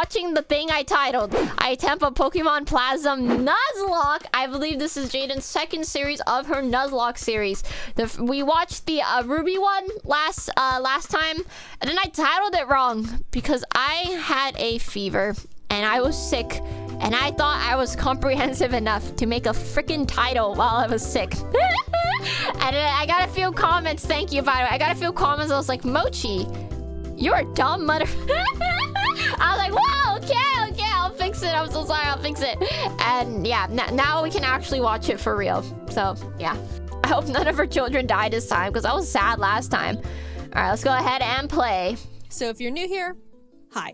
watching the thing I titled, I attempt a Pokemon Plasm Nuzlocke. I believe this is Jaden's second series of her Nuzlocke series. We watched the Ruby one last time, and then I titled it wrong because I had a fever and I was sick, and I thought I was comprehensive enough to make a freaking title while I was sick. And I got a few comments. Thank you, by the way. I got a few comments. I was like, Mochi, you're a dumb mother. I was like, wow, okay, I'll fix it. I'm so sorry, I'll fix it. And yeah, now we can actually watch it for real. So yeah, I hope none of her children die this time because I was sad last time. All right, let's go ahead and play. So if you're new here, hi.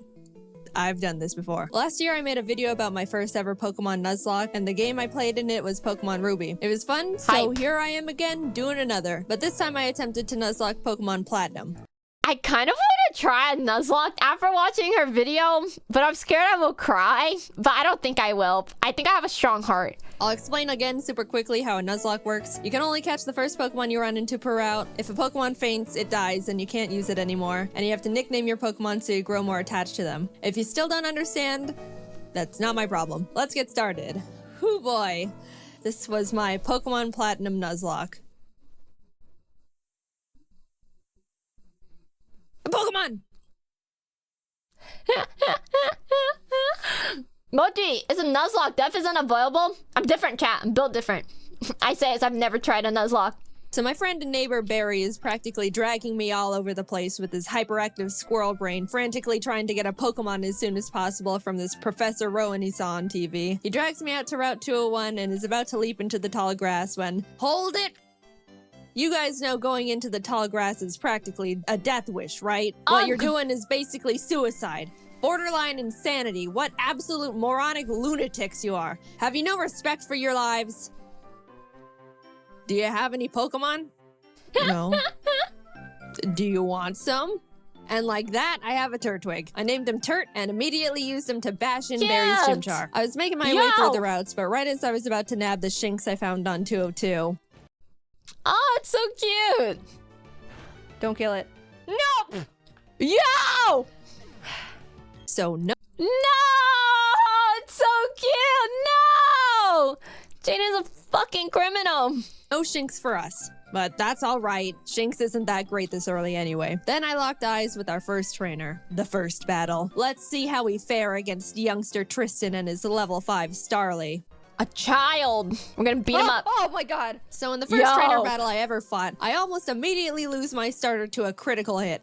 I've done this before. Last year, I made a video about my first ever Pokemon Nuzlocke, and the game I played in it was Pokemon Ruby. It was fun, so here I am again, doing another. But this time I attempted to Nuzlocke Pokemon Platinum. I kind of want to try a Nuzlocke after watching her video, but I'm scared I will cry. But I don't think I will. I think I have a strong heart. I'll explain again super quickly how a Nuzlocke works. You can only catch the first Pokemon you run into per route. If a Pokemon faints, it dies and you can't use it anymore. And you have to nickname your Pokemon so you grow more attached to them. If you still don't understand, that's not my problem. Let's get started. Hoo boy. This was my Pokemon Platinum Nuzlocke. Pokemon! Mochi, is a Nuzlocke def isn't available? I'm different, chat. I'm built different. I say as I've never tried a Nuzlocke. So my friend and neighbor Barry is practically dragging me all over the place with his hyperactive squirrel brain, frantically trying to get a Pokemon as soon as possible from this Professor Rowan he saw on TV. He drags me out to Route 201 and is about to leap into the tall grass when, hold it! You guys know going into the tall grass is practically a death wish, right? What you're doing is basically suicide. Borderline insanity. What absolute moronic lunatics you are. Have you no respect for your lives? Do you have any Pokemon? No. Do you want some? And like that, I have a Turtwig. I named him Turt and immediately used him to bash in Barry's Chimchar. I was making my way through the routes, but right as I was about to nab the Shinx I found on 202. Oh, it's so cute. Don't kill it. No! Yo! So no. No! It's so cute! No! Jaden's a fucking criminal. No Shinx for us. But that's all right. Shinx isn't that great this early anyway. Then I locked eyes with our first trainer. The first battle. Let's see how we fare against youngster Tristan and his level 5 Starly. A child. We're gonna beat him up. Oh my god. So in the first trainer battle I ever fought, I almost immediately lose my starter to a critical hit.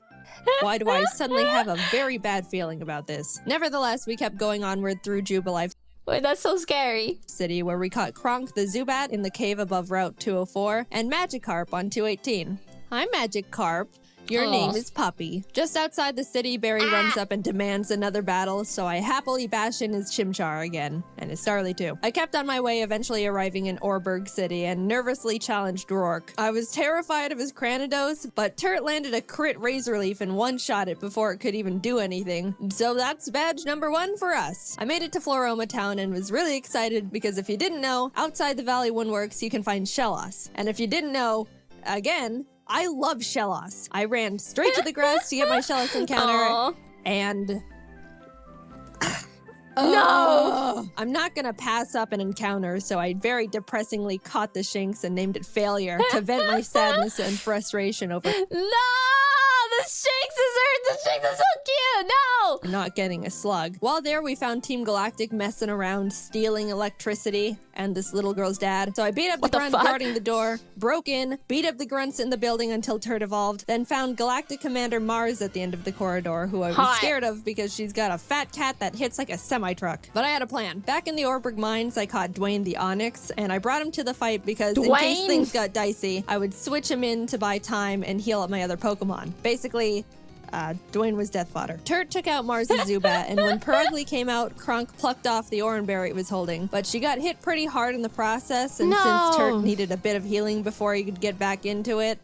Why do I suddenly have a very bad feeling about this? Nevertheless, we kept going onward through Jubilife Wait, that's so scary. City, where we caught Kronk the Zubat in the cave above Route 204, and Magikarp on 218. Hi, Magikarp. Your name is Puppy. Just outside the city, Barry runs up and demands another battle, so I happily bash in his Chimchar again, and his Starly too. I kept on my way, eventually arriving in Orberg City, and nervously challenged Rourke. I was terrified of his Cranidos, but Turt landed a crit Razor Leaf and one-shot it before it could even do anything, so that's badge number 1 for us. I made it to Floroma Town and was really excited because if you didn't know, outside the Valley Windworks you can find Shellos, and if you didn't know, again, I love Shellos. I ran straight to the grass to get my Shellos encounter, and... No! I'm not gonna pass up an encounter, so I very depressingly caught the Shinx and named it Failure to vent my sadness and frustration over... No! The Shinx is hurt! The Shinx is so cute! No! Not getting a slug. While there, we found Team Galactic messing around, stealing electricity, and this little girl's dad. So I beat up the grunt guarding the door, broke in, beat up the grunts in the building until Turt evolved, then found Galactic Commander Mars at the end of the corridor, who I was scared of because she's got a fat cat that hits like a semi-truck. But I had a plan. Back in the Orberg Mines, I caught Dwayne the Onyx, and I brought him to the fight because in case things got dicey, I would switch him in to buy time and heal up my other Pokemon. Basically, Dwayne was death fodder. Turt took out Mars' Zubat, and when Perugly came out, Kronk plucked off the Oranberry it was holding. But she got hit pretty hard in the process, and since Turt needed a bit of healing before he could get back into it...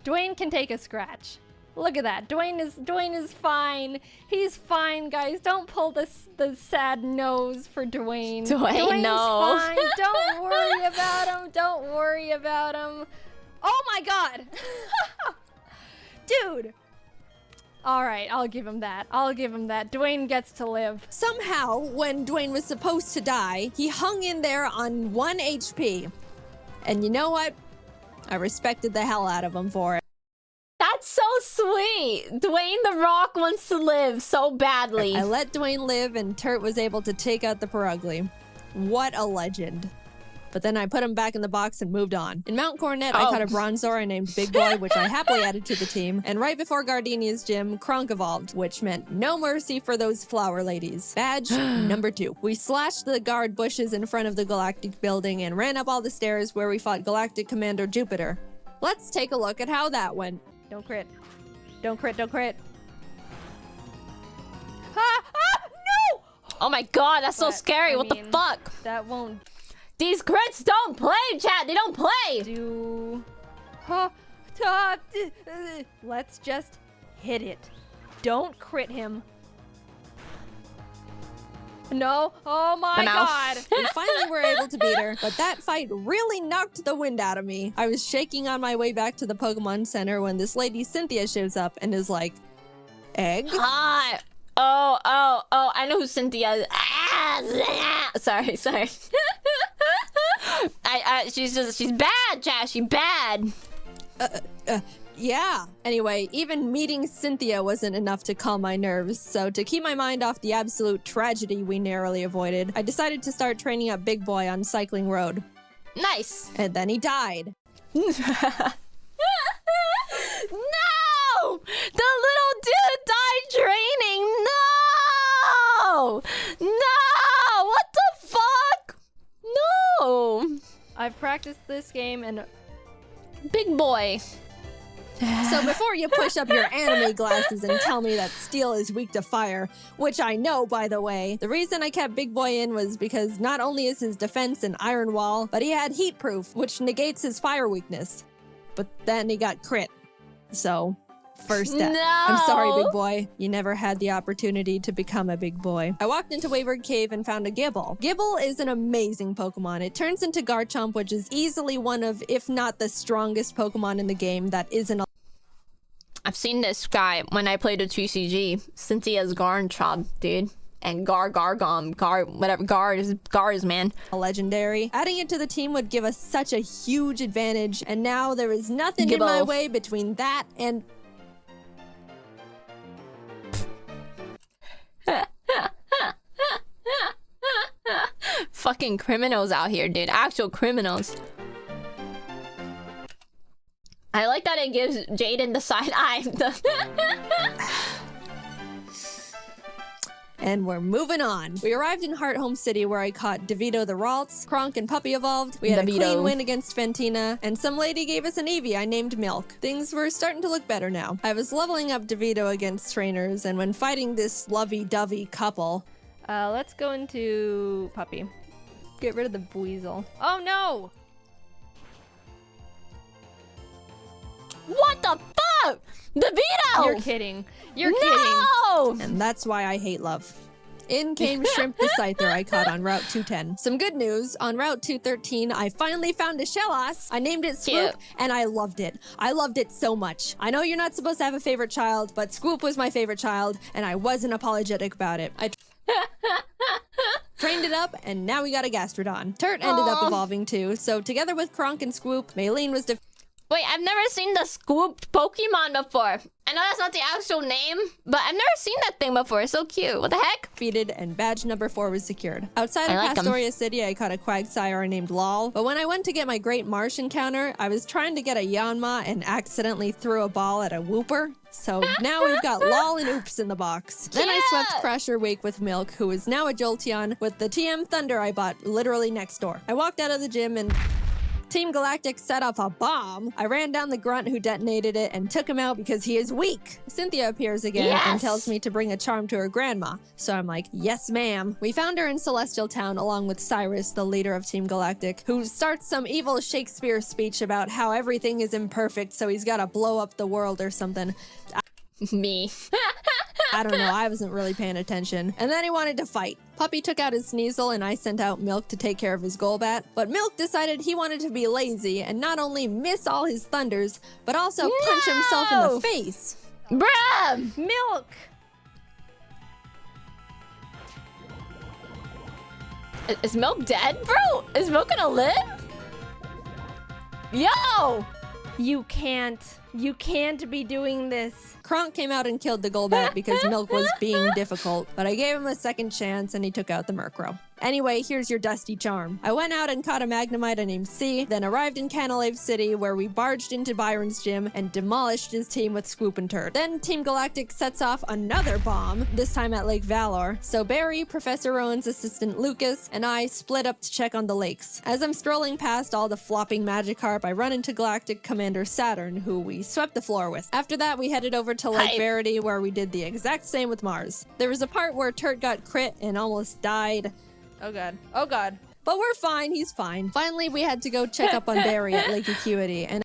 Dwayne can take a scratch. Look at that. Dwayne is fine. He's fine, guys. Don't pull the sad nose for Dwayne. Dwayne's fine. Don't worry about him. Don't worry about him. Oh my god. Dude. All right, I'll give him that. I'll give him that. Dwayne gets to live. Somehow, when Dwayne was supposed to die, he hung in there on 1 HP. And you know what? I respected the hell out of him for it. That's so sweet. Dwayne the Rock wants to live so badly. I let Dwayne live, and Turt was able to take out the Perugly. What a legend. But then I put him back in the box and moved on. In Mount Coronet, I caught a Bronzor named Big Boy, which I happily added to the team. And right before Gardenia's gym, Kronk evolved, which meant no mercy for those flower ladies. Badge number 2. We slashed the guard bushes in front of the Galactic building and ran up all the stairs where we fought Galactic Commander Jupiter. Let's take a look at how that went. Don't crit. Don't crit, don't crit. No! Oh my god, that's so scary. What the fuck? That won't These crits don't play, chat. They don't play. do... Let's just hit it. Don't crit him. No. Oh my god. We finally were able to beat her, but that fight really knocked the wind out of me. I was shaking on my way back to the Pokemon Center when this lady Cynthia shows up and is like, egg? Hi. Oh, I know who Cynthia is. Sorry. She's bad, chat. She's bad. Yeah. Anyway, even meeting Cynthia wasn't enough to calm my nerves, so to keep my mind off the absolute tragedy we narrowly avoided, I decided to start training up Big Boy on Cycling Road. Nice. And then he died. No! The little dude died training! No! No! What the fuck? No! I've practiced this game and... Big Boy. So before you push up your anime glasses and tell me that steel is weak to fire, which I know, by the way, the reason I kept Big Boy in was because not only is his defense an iron wall, but he had heat proof, which negates his fire weakness. But then he got crit. So, first step. No! I'm sorry, Big Boy. You never had the opportunity to become a big boy. I walked into Wayward Cave and found a Gible. Gible is an amazing Pokemon. It turns into Garchomp, which is easily one of, if not the strongest Pokemon in the game that isn't a... I've seen this guy when I played a 2CG. Cynthia's Garchomp, dude. And Gar is, man. A legendary. Adding it to the team would give us such a huge advantage, and now there is nothing in my way between that and... Fucking criminals out here, dude. Actual criminals. I like that it gives Jaden the side eye. And we're moving on. We arrived in Hearthome City where I caught DeVito the Ralts, Kronk and Puppy evolved. We had a clean win against Fantina, and some lady gave us an Eevee I named Milk. Things were starting to look better now. I was leveling up DeVito against trainers, and when fighting this lovey-dovey couple... let's go into Puppy. Get rid of the Buizel. Oh no! What the fuck? DeVito! You're kidding. You're no! kidding. And that's why I hate love. In came Shrimp the Scyther I caught on Route 210. Some good news, on Route 213, I finally found a Shellos. I named it Swoop, and I loved it. I loved it so much. I know you're not supposed to have a favorite child, but Swoop was my favorite child, and I wasn't apologetic about it. I trained it up, and now we got a Gastrodon. Turt ended up evolving too, so together with Kronk and Swoop, Maylene was Wait, I've never seen the scooped Pokemon before. I know that's not the actual name, but I've never seen that thing before. It's so cute. What the heck? defeated, and badge number 4 was secured. Outside of Pastoria City, I caught a Quagsire named Lol, but when I went to get my Great Marsh encounter, I was trying to get a Yanma and accidentally threw a ball at a Wooper. So now we've got Lol and Oops in the box. Then I swept Crasher Wake with Milk, who is now a Jolteon, with the TM Thunder I bought literally next door. I walked out of the gym and Team Galactic set off a bomb. I ran down the grunt who detonated it and took him out because he is weak. Cynthia appears again and tells me to bring a charm to her grandma. So I'm like, yes, ma'am. We found her in Celestial Town along with Cyrus, the leader of Team Galactic, who starts some evil Shakespeare speech about how everything is imperfect, so he's gotta blow up the world or something. Me. I don't know, I wasn't really paying attention. And then he wanted to fight. Puppy took out his Sneasel and I sent out Milk to take care of his Golbat. But Milk decided he wanted to be lazy and not only miss all his thunders, but also punch himself in the face. Bruh! Milk! Is Milk dead, bro? Is Milk gonna live? Yo! You can't be doing this. Kronk came out and killed the Golbat because Milk was being difficult, but I gave him a second chance and he took out the Murkrow. Anyway, here's your dusty charm. I went out and caught a Magnemite named C, then arrived in Canalave City where we barged into Byron's gym and demolished his team with Swoop and Turd. Then Team Galactic sets off another bomb, this time at Lake Valor. So Barry, Professor Rowan's assistant Lucas, and I split up to check on the lakes. As I'm strolling past all the flopping Magikarp, I run into Galactic Commander Saturn, who we swept the floor with. After that, we headed over to Lake Verity where we did the exact same with Mars. There was a part where Turd got crit and almost died. Oh god. Oh god. But we're fine, he's fine. Finally, we had to go check up on Barry at Lake Acuity, and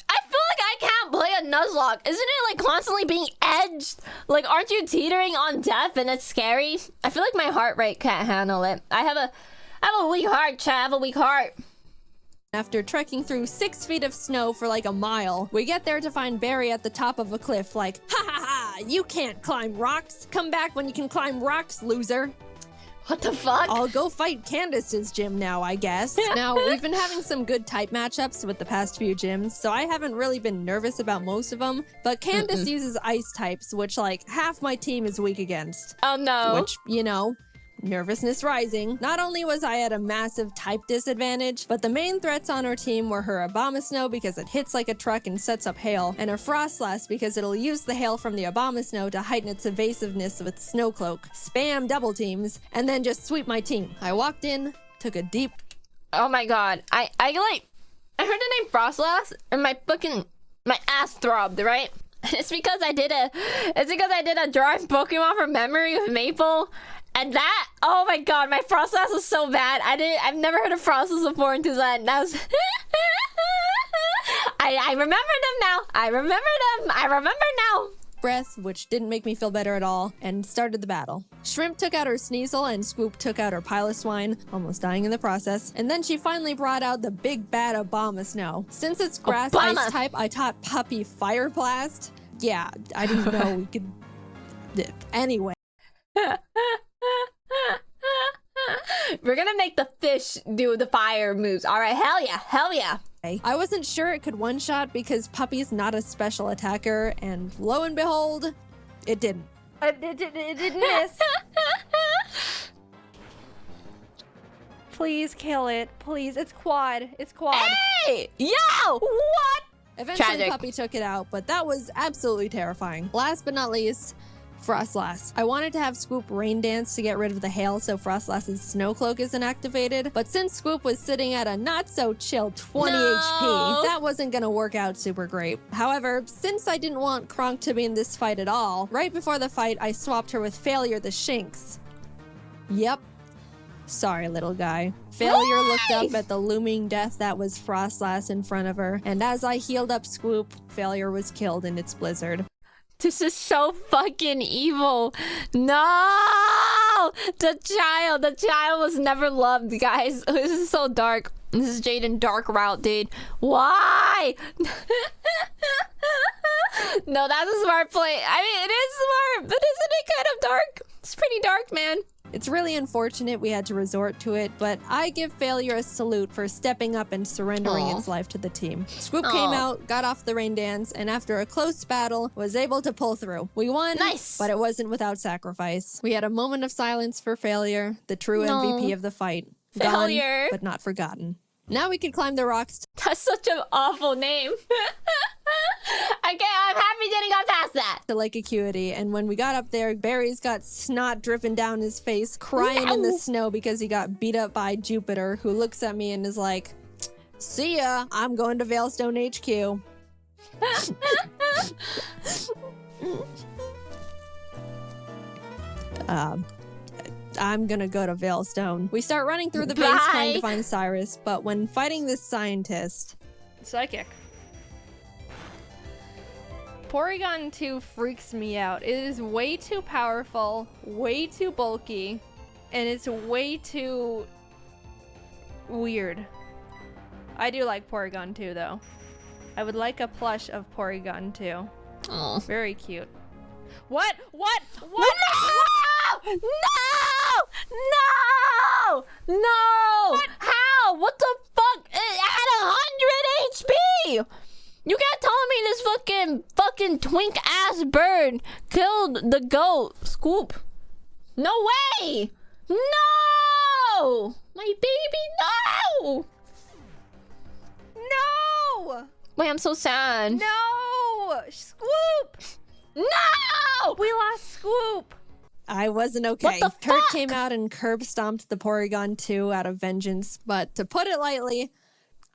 I feel like I can't play a Nuzlocke. Isn't it like constantly being edged? Like, aren't you teetering on death and it's scary? I feel like my heart rate can't handle it. I have a weak heart, chat. I have a weak heart. after trekking through 6 feet of snow for like a mile, we get there to find Barry at the top of a cliff like, ha ha ha, you can't climb rocks. Come back when you can climb rocks, loser. What the fuck? I'll go fight Candace's gym now, I guess. Now, we've been having some good type matchups with the past few gyms, so I haven't really been nervous about most of them, but Candace uses ice types, which, like, half my team is weak against. Oh no. Which, you know, nervousness rising. Not only was I at a massive type disadvantage, but the main threats on our team were her Abomasnow because it hits like a truck and sets up hail, and her Frostlass because it'll use the hail from the Abomasnow to heighten its evasiveness with Snow Cloak, spam double teams, and then just sweep my team. I walked in, took a deep... Oh my god. I heard the name Frostlass and my ass throbbed, right? It's because I did a drawing Pokemon from memory with Maple. And that, oh my god, my Frostlass was so bad. I've never heard of Frostlass before until that was... I remember them now. I remember now. breath, which didn't make me feel better at all, and started the battle. Shrimp took out her Sneasel, and Swoop took out her Piloswine, almost dying in the process. And then she finally brought out the big bad Abomasnow. Since it's grass ice type, I taught Puppy Fire Blast. Yeah, I didn't know we could... Anyway. We're gonna make the fish do the fire moves. All right, hell yeah, hell yeah. I wasn't sure it could one-shot because Puppy's not a special attacker, and lo and behold, it didn't. It didn't miss. Please kill it. Please. It's quad. It's quad. Hey! Yo! What? Eventually, Tragic. Puppy took it out, but that was absolutely terrifying. Last but not least, Frostlass. I wanted to have Swoop Rain Dance to get rid of the hail so Frostlass's Snow Cloak isn't activated, but since Swoop was sitting at a not-so-chill 20 HP, that wasn't gonna work out super great. However, since I didn't want Kronk to be in this fight at all, right before the fight, I swapped her with Failure the Shinx. Yep. Sorry, little guy. Failure looked up at the looming death that was Frostlass in front of her, and as I healed up Swoop, Failure was killed in its blizzard. This is so fucking evil. No! The child was never loved, guys. This is so dark. This is Jaden dark route, dude. Why? No, that's a smart play. I mean, it is smart, but isn't it kind of dark? It's pretty dark, man. It's really unfortunate we had to resort to it, but I give Failure a salute for stepping up and surrendering its life to the team. Swoop came out, got off the Rain Dance, and after a close battle, was able to pull through. We won, but it wasn't without sacrifice. We had a moment of silence for Failure, the true MVP of the fight. Failure. Gone, but not forgotten. Now we can climb the rocks. That's such an awful name. Okay, I'm happy Jaden got past that. To Lake Acuity, and when we got up there, Barry's got snot dripping down his face, crying in the snow because he got beat up by Jupiter, who looks at me and is like, see ya, I'm going to Veilstone HQ. I'm gonna go to Veilstone. We start running through the base trying to find Cyrus, but when fighting this scientist... Psychic. Porygon 2 freaks me out. It is way too powerful, way too bulky, and it's way too weird. I do like Porygon 2 though. I would like a plush of Porygon 2. Oh. Very cute. What? What? No! No! No! No! What? How? What the fuck? It had 100 HP! You can't tell me this fucking twink ass bird killed the goat. Scoop. No way! No! My baby, no! No! Wait, I'm so sad. No! Scoop! No! We lost Scoop. I wasn't okay. What the Kurt fuck? came out and curb stomped the Porygon 2 out of vengeance, but to put it lightly,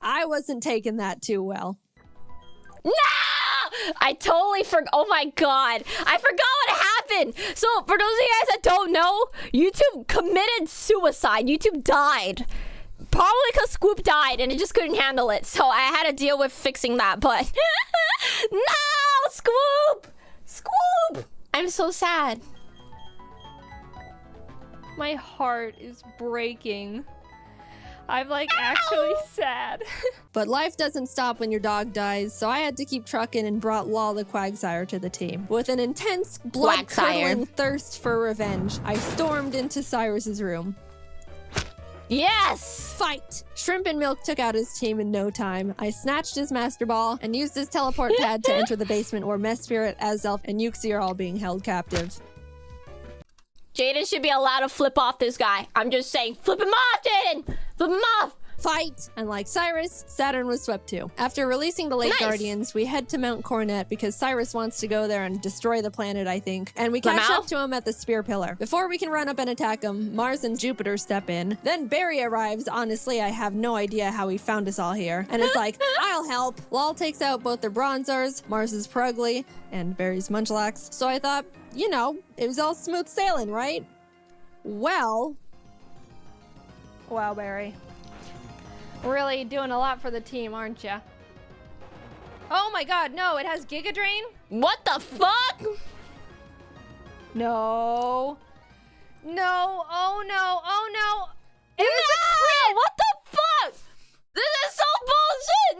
I wasn't taking that too well. No! I totally forgot. Oh my god. I forgot what happened. So, for those of you guys that don't know, YouTube committed suicide. YouTube died. Probably because Scoop died and it just couldn't handle it. So, I had to deal with fixing that. But, no! Scoop! Scoop! I'm so sad. My heart is breaking. I'm like actually sad. But life doesn't stop when your dog dies, so I had to keep trucking and brought Law the Quagsire to the team. With an intense, blood-curdling thirst for revenge, I stormed into Cyrus's room. Yes! Fight! Shrimp and Milk took out his team in no time. I snatched his Master Ball and used his teleport pad to enter the basement where Mess Spirit, Azelf, and Yuxi are all being held captive. Jaden should be allowed to flip off this guy. I'm just saying, flip him off, Jaden! Flip him off! Fight! And like Cyrus, Saturn was swept too. After releasing the Lake Guardians, we head to Mount Coronet because Cyrus wants to go there and destroy the planet, I think. And we catch up to him at the Spear Pillar. Before we can run up and attack him, Mars and Jupiter step in. Then Barry arrives. Honestly, I have no idea how he found us all here. And it's like, I'll help. Lal takes out both their Bronzors, Mars's Prugly, and Barry's Munchlax. So I thought, you know, it was all smooth sailing, right? Well... Wow, Barry. Really doing a lot for the team, aren't ya? Oh my god, no, it has Giga Drain? What the fuck? No. No, oh no, oh no. It was a crit! What the fuck? This is so bullshit!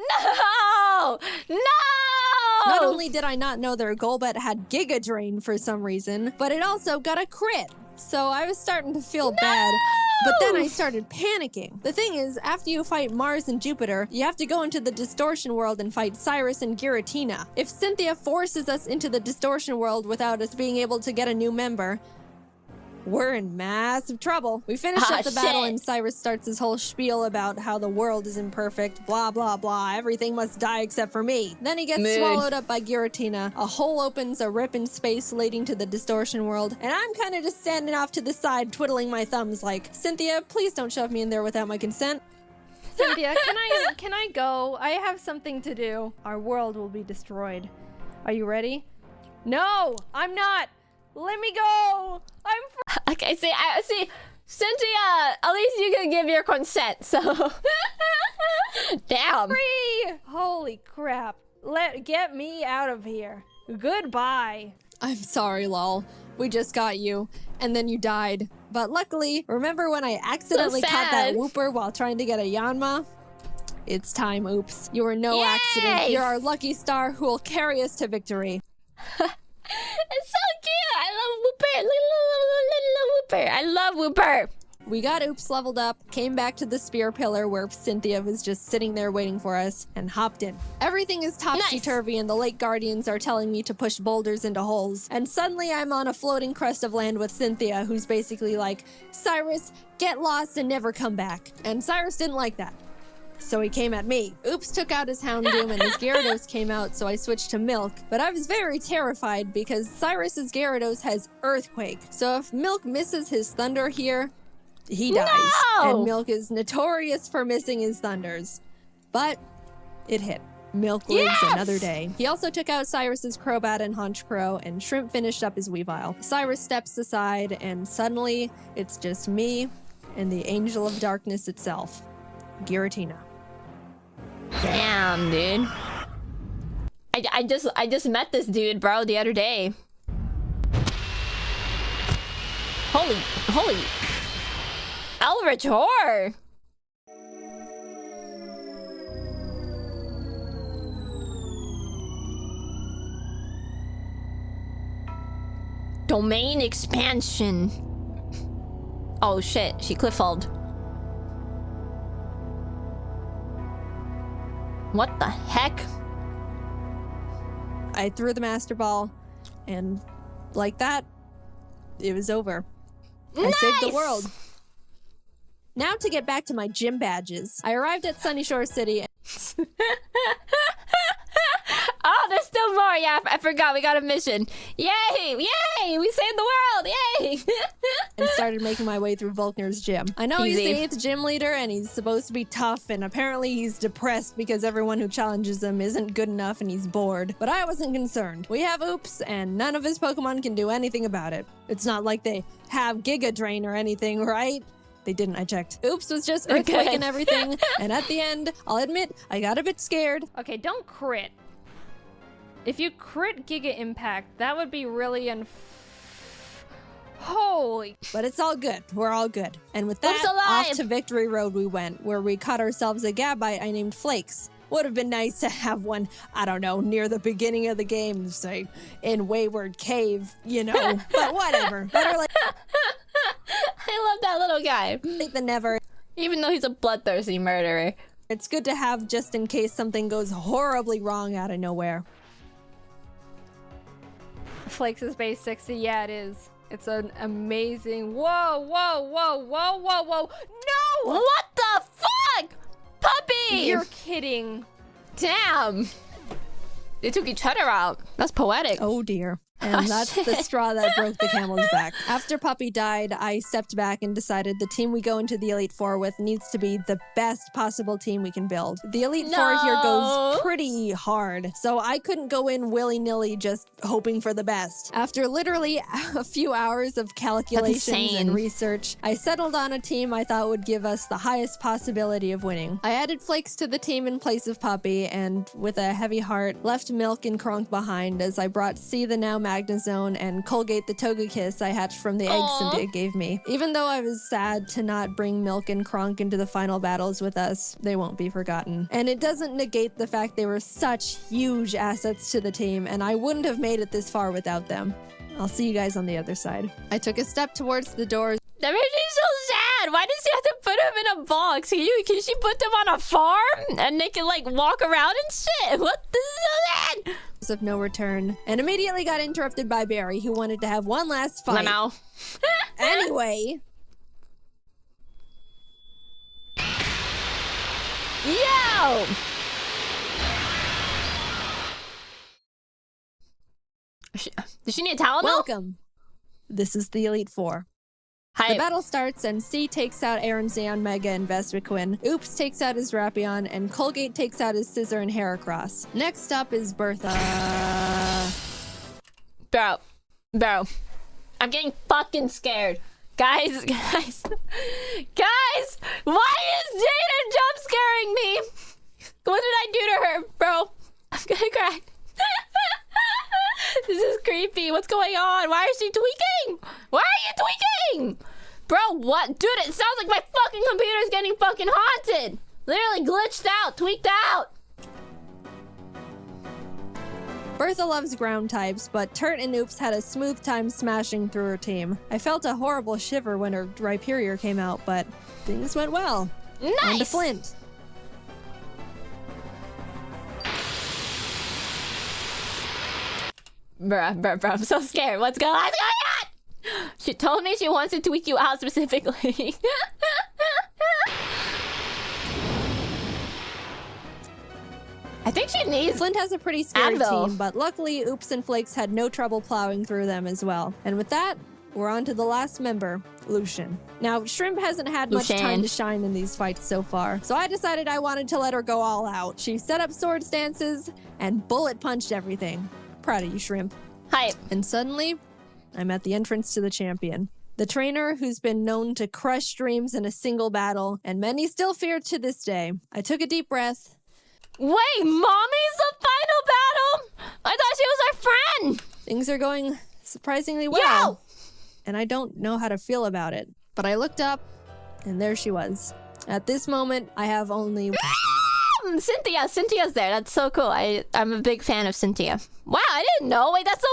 No! No! Not only did I not know their Golbat had Giga Drain for some reason, but it also got a crit. So I was starting to feel bad, but then I started panicking. The thing is, after you fight Mars and Jupiter, you have to go into the Distortion World and fight Cyrus and Giratina. If Cynthia forces us into the Distortion World without us being able to get a new member, we're in massive trouble. We finish up the battle and Cyrus starts his whole spiel about how the world is imperfect, blah, blah, blah. Everything must die except for me. Then he gets swallowed up by Giratina. A hole opens, a rip in space leading to the Distortion World. And I'm kind of just standing off to the side, twiddling my thumbs like, Cynthia, please don't shove me in there without my consent. Cynthia, can I go? I have something to do. Our world will be destroyed. Are you ready? No, I'm not. Let me go. I'm Okay, see, Cynthia, at least you can give your consent, so. Damn. free. Holy crap. Get me out of here. Goodbye. I'm sorry, Lol. We just got you, and then you died. But luckily, remember when I accidentally caught that Wooper while trying to get a Yanma? It's time, Oops. You were no accident. You're our lucky star who will carry us to victory. It's so cute. I love Wooper. Little Wooper. I love Wooper. We got Oops leveled up, came back to the Spear Pillar where Cynthia was just sitting there waiting for us, and hopped in. Everything is topsy-turvy and the Lake Guardians are telling me to push boulders into holes. And suddenly I'm on a floating crest of land with Cynthia, who's basically like, Cyrus, get lost and never come back. And Cyrus didn't like that. So he came at me. Oops took out his Houndoom and his Gyarados came out, so I switched to Milk. But I was very terrified because Cyrus's Gyarados has Earthquake. So if Milk misses his Thunder here, he dies. No! And Milk is notorious for missing his Thunders. But it hit. Milk lives another day. He also took out Cyrus's Crobat and Honchkrow, and Shrimp finished up his Weavile. Cyrus steps aside, and suddenly it's just me and the Angel of Darkness itself, Giratina. Damn, dude. I just met this dude, bro, the other day. Holy. Eldritch Horror. Domain expansion. Oh shit, she cliffalled. What the heck? I threw the Master Ball, and like that, it was over. Nice! I saved the world. Now to get back to my gym badges. I arrived at Sunny Shore City. Oh, there's still more. Yeah, I forgot. We got a mission. Yay! Yay! We saved the world! Yay! And started making my way through Volkner's gym. I know Easy. he's the 8th gym leader and he's supposed to be tough, and apparently he's depressed because everyone who challenges him isn't good enough and he's bored. But I wasn't concerned. We have Oops, and none of his Pokemon can do anything about it. It's not like they have Giga Drain or anything, right? They didn't, I checked. Oops was just Earthquake and everything, and at the end, I'll admit, I got a bit scared. Okay, don't crit. If you crit Giga Impact, that would be really holy. But it's all good. We're all good. And with that, Oops alive! off to Victory Road we went, where we caught ourselves a Gabite I named Flakes. Would have been nice to have one, I don't know, near the beginning of the game, say, in Wayward Cave, you know. But whatever. Better like I love that little guy. late than never. Even though he's a bloodthirsty murderer. It's good to have just in case something goes horribly wrong out of nowhere. Flakes is base 60. Yeah, it is. It's an amazing. Whoa, whoa, whoa, whoa, whoa, whoa. No! What the fuck? Puppy! You're kidding. Damn. They took each other out. That's poetic. Oh dear. And Oh, that's the shit. straw that broke the camel's back. After Puppy died, I stepped back and decided the team we go into the Elite Four with needs to be the best possible team we can build. The Elite Four here No. goes pretty hard, so I couldn't go in willy-nilly just hoping for the best. After literally a few hours of calculations insane. and research, I settled on a team I thought would give us the highest possibility of winning. I added Flakes to the team in place of Puppy, and with a heavy heart, left Milk and Kronk behind as I brought C the now Magnezone and Colgate the Togekiss I hatched from the eggs Aw. Cynthia gave me. Even though I was sad to not bring Milk and Kronk into the final battles with us, they won't be forgotten. And it doesn't negate the fact they were such huge assets to the team, and I wouldn't have made it this far without them. I'll see you guys on the other side. I took a step towards the doors. That makes me so sad. Why does she have to put him in a box? Can she put them on a farm and they can like walk around and shit? What? This is so sad. Of no return, and immediately got interrupted by Barry, who wanted to have one last fight. Lemo. Anyway, Yo! Does she need a Tylenol? welcome. This is the Elite Four. Hi. The battle starts, and C takes out Aaron Zeon, Mega, and Vespiquen. Oops takes out his Rapion, and Colgate takes out his Scissor and Heracross. Next up is Bertha. Bro. I'm getting fucking scared. Guys. Guys! Why is Jada jump scaring me? What did I do to her, bro? I'm gonna cry. This is creepy. What's going on? Why is she tweaking? Why are you tweaking? Bro, what? Dude, it sounds like my fucking computer's getting fucking haunted. Literally glitched out, tweaked out. Bertha loves ground types, but Turt and Oops had a smooth time smashing through her team. I felt a horrible shiver when her Rhyperior came out, but things went well. On to Nice. Flint. Bruh, I'm so scared. What's going on? She told me she wants to tweak you out specifically. I think she needs... Flint has a pretty scary Advil. team, but luckily Oops and Flakes had no trouble plowing through them as well. And with that, we're on to the last member, Lucian. Now, Shrimp hasn't had much Lucian. time to shine in these fights so far, so I decided I wanted to let her go all out. She set up sword stances and bullet punched everything. Proud of you, Shrimp. Hype. And suddenly, I'm at the entrance to the champion. The trainer who's been known to crush dreams in a single battle, and many still fear to this day. I took a deep breath. Wait, Mommy's the final battle? I thought she was our friend. Things are going surprisingly well. Yo! And I don't know how to feel about it. But I looked up, and there she was. At this moment, I have only... Cynthia's there. That's so cool. I'm a big fan of Cynthia. Wow, I didn't know. Wait, that's so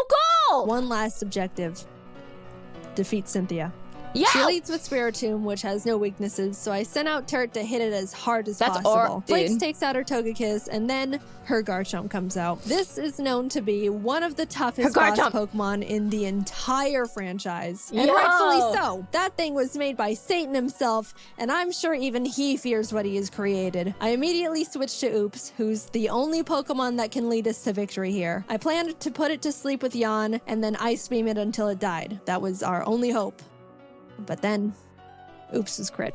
cool. one last objective. defeat Cynthia. Yeah. She leads with Spiritomb, which has no weaknesses, so I sent out Turt to hit it as hard as That's possible. Flakes dude. takes out her Togekiss, and then her Garchomp comes out. This is known to be one of the toughest boss Pokemon in the entire franchise. And rightfully so. That thing was made by Satan himself, and I'm sure even he fears what he has created. I immediately switched to Oops, who's the only Pokemon that can lead us to victory here. I planned to put it to sleep with Yawn, and then Ice Beam it until it died. That was our only hope. But then, Oops was crit.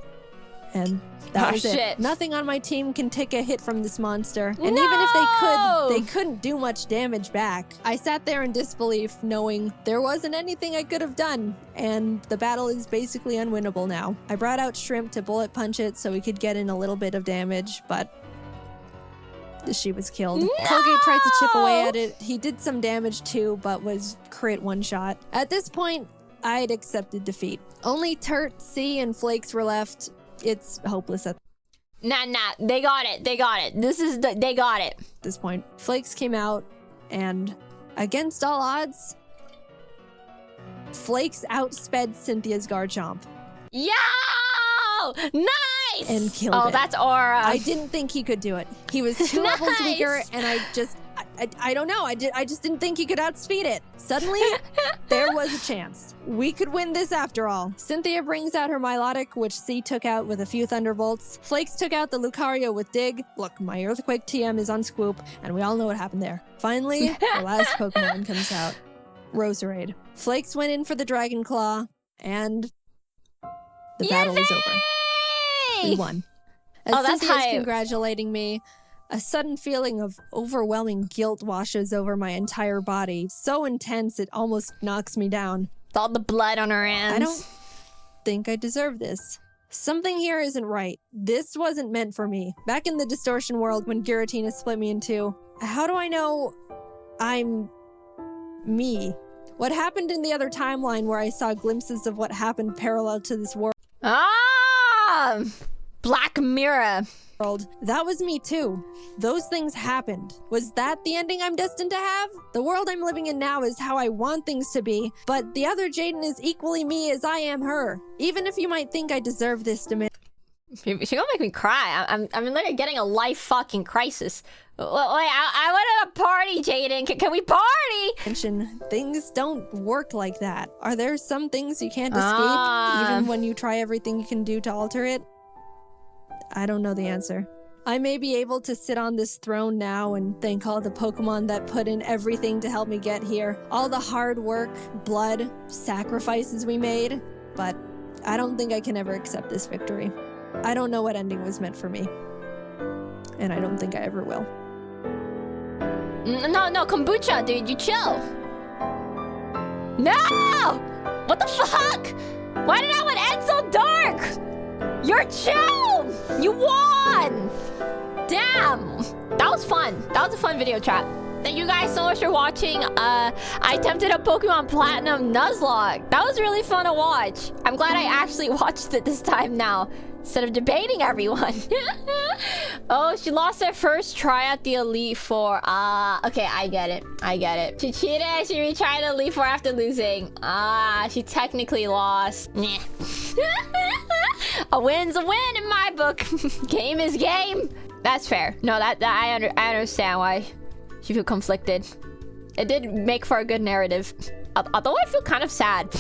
And that was it. Nothing on my team can take a hit from this monster. And even if they could, they couldn't do much damage back. I sat there in disbelief, knowing there wasn't anything I could have done. And the battle is basically unwinnable now. I brought out Shrimp to bullet punch it so we could get in a little bit of damage, but she was killed. Colgate tried to chip away at it. He did some damage too, but was crit one shot. At this point, I'd accepted defeat. Only Turt, C, and Flakes were left. It's hopeless at Nah, they got it. They got it. They got it. this point. Flakes came out, and against all odds, Flakes outsped Cynthia's Garchomp. Yo! Nice! And killed it. Oh, that's aura. I didn't think he could do it. He was 2 levels weaker, and I don't know. I just didn't think he could outspeed it. Suddenly, there was a chance. We could win this after all. Cynthia brings out her Milotic, which C took out with a few Thunderbolts. Flakes took out the Lucario with Dig. Look, my Earthquake TM is on Squoop, and we all know what happened there. Finally, the last Pokemon comes out. Roserade. Flakes went in for the Dragon Claw, and the battle is over. We won. As that's Cynthia's hype. congratulating me, a sudden feeling of overwhelming guilt washes over my entire body. So intense, it almost knocks me down. With all the blood on her hands. I don't think I deserve this. Something here isn't right. This wasn't meant for me. Back in the Distortion World, when Giratina split me in two, how do I know I'm me? What happened in the other timeline where I saw glimpses of what happened parallel to this world? Ah! Black Mirror. That was me too. Those things happened. Was that the ending I'm destined to have? The world I'm living in now is how I want things to be, but the other Jaden is equally me as I am her. Even if you might think I deserve this demand. She's gonna make me cry. I'm literally getting a life fucking crisis. Wait, I went to a party, Jaden. Can we party? Things don't work like that. Are there some things you can't escape, even when you try everything you can do to alter it? I don't know the answer. I may be able to sit on this throne now and thank all the Pokemon that put in everything to help me get here. All the hard work, blood, sacrifices we made. But I don't think I can ever accept this victory. I don't know what ending was meant for me. And I don't think I ever will. No, kombucha, dude, you chill. No! What the fuck? Why did that one end so dark? You're chill! You won! Damn! That was fun. That was a fun video chat. Thank you guys so much for watching. I attempted a Pokemon Platinum Nuzlocke. That was really fun to watch. I'm glad I actually watched it this time now, instead of debating everyone. Oh, she lost her first try at the Elite Four. Okay, I get it. She cheated. She retried the Elite Four after losing. She technically lost. Nah. A win's a win in my book. Game is game. That's fair. No, I understand why she feel conflicted. It did make for a good narrative. Although I feel kind of sad.